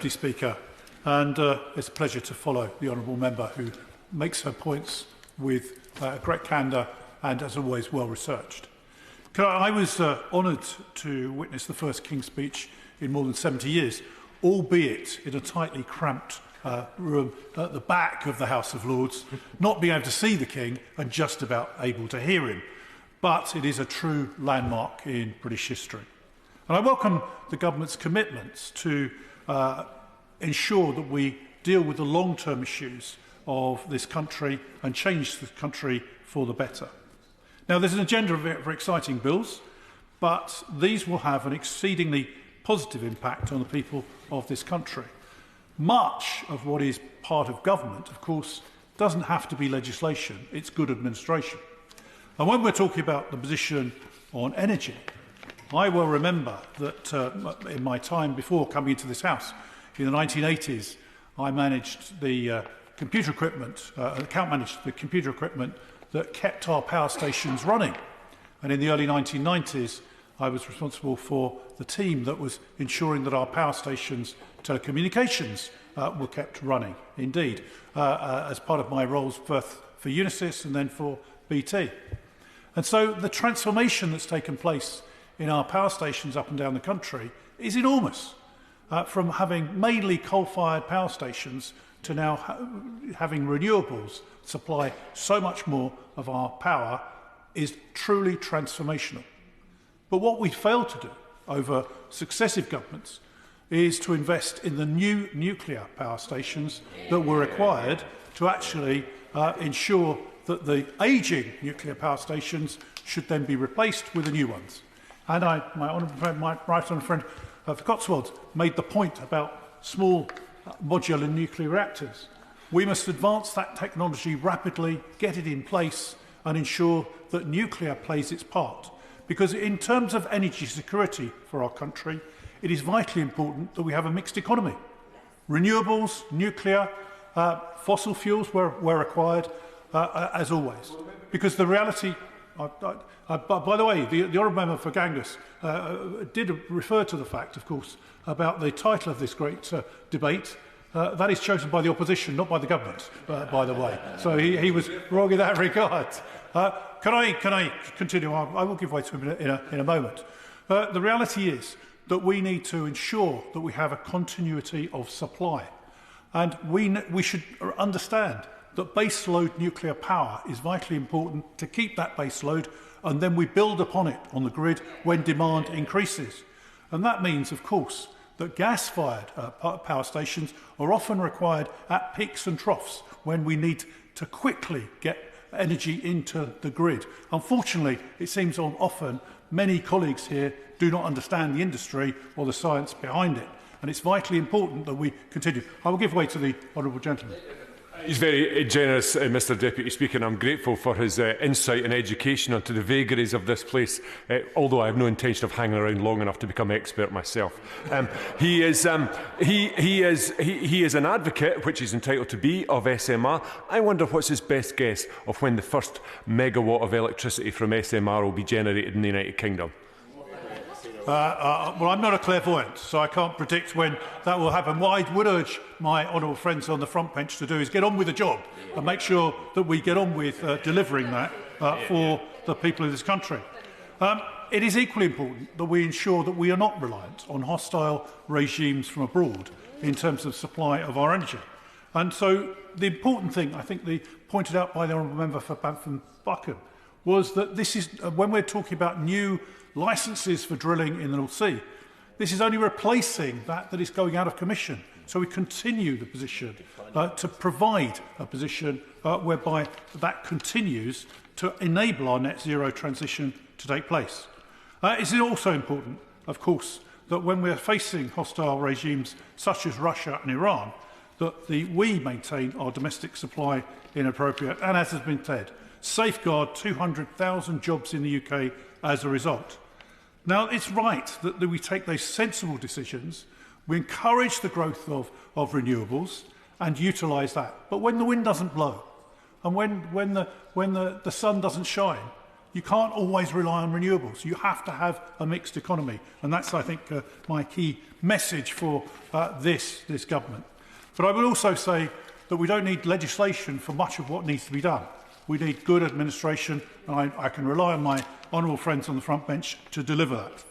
Deputy Speaker, and it's a pleasure to follow the honourable member who makes her points with great candour and, as always, well researched. I was honoured to witness the first King's speech in more than 70 years, albeit in a tightly cramped room at the back of the House of Lords, not being able to see the King and just about able to hear him. But it is a true landmark in British history. And I welcome the government's commitments to ensure that we deal with the long-term issues of this country and change the country for the better. Now, there's an agenda of very exciting bills, but these will have an exceedingly positive impact on the people of this country. Much of what is part of government, of course, doesn't have to be legislation. It's good administration. And when we're talking about the position on energy, I will remember that in my time before coming into this House, in the 1980s, I managed the computer equipment, account managed the computer equipment that kept our power stations running. And in the early 1990s, I was responsible for the team that was ensuring that our power stations, telecommunications, were kept running, indeed, as part of my roles both for Unisys and then for BT. And so the transformation that's taken place in our power stations up and down the country is enormous. From having mainly coal-fired power stations to now having renewables supply so much more of our power is truly transformational. But what we failed to do over successive governments is to invest in the new nuclear power stations that were required to actually ensure that the ageing nuclear power stations should then be replaced with the new ones. And my honourable friend, my right honourable friend of the Cotswolds made the point about small modular nuclear reactors. We must advance that technology rapidly, get it in place and ensure that nuclear plays its part. Because in terms of energy security for our country, it is vitally important that we have a mixed economy. Renewables, nuclear, fossil fuels were required, as always. Because the reality, by the way, the honourable member for Ganges did refer to the fact, of course, about the title of this great debate. That is chosen by the opposition, not by the government, by the way. So he was wrong in that regard. Can I continue? I will give way to him in a moment. The reality is that we need to ensure that we have a continuity of supply. And we should understand that baseload nuclear power is vitally important to keep that baseload, and then we build upon it on the grid when demand increases. And that means, of course, that gas-fired power stations are often required at peaks and troughs when we need to quickly get energy into the grid. Unfortunately, it seems often many colleagues here do not understand the industry or the science behind it. And it's vitally important that we continue. I will give way to the honourable gentleman. He's very generous, Mr Deputy Speaker, and I'm grateful for his insight and education onto the vagaries of this place, although I have no intention of hanging around long enough to become expert myself. He is an advocate, which he's entitled to be, of SMR. I wonder what's his best guess of when the first megawatt of electricity from SMR will be generated in the United Kingdom. Well, I'm not a clairvoyant, so I can't predict when that will happen. What I would urge my honourable friends on the front bench to do is get on with the job and make sure that we get on with delivering that for the people of this country. It is equally important that we ensure that we are not reliant on hostile regimes from abroad in terms of supply of our energy. And so the important thing, I think, pointed out by the honourable member for Bamford Buchan, was that this is, when we're talking about new licences for drilling in the North Sea, this is only replacing that is going out of commission. So we continue the position to provide a position whereby that continues to enable our net zero transition to take place. It's also important, of course, that when we're facing hostile regimes such as Russia and Iran, that we maintain our domestic supply inappropriate, and as has been said, safeguard 200,000 jobs in the UK as a result. Now, it's right that we take those sensible decisions. We encourage the growth of renewables and utilise that. But when the wind doesn't blow and when the sun doesn't shine, you can't always rely on renewables. You have to have a mixed economy. And that's, I think, my key message for this government. But I will also say that we don't need legislation for much of what needs to be done. We need good administration, and I can rely on my honourable friends on the front bench to deliver that.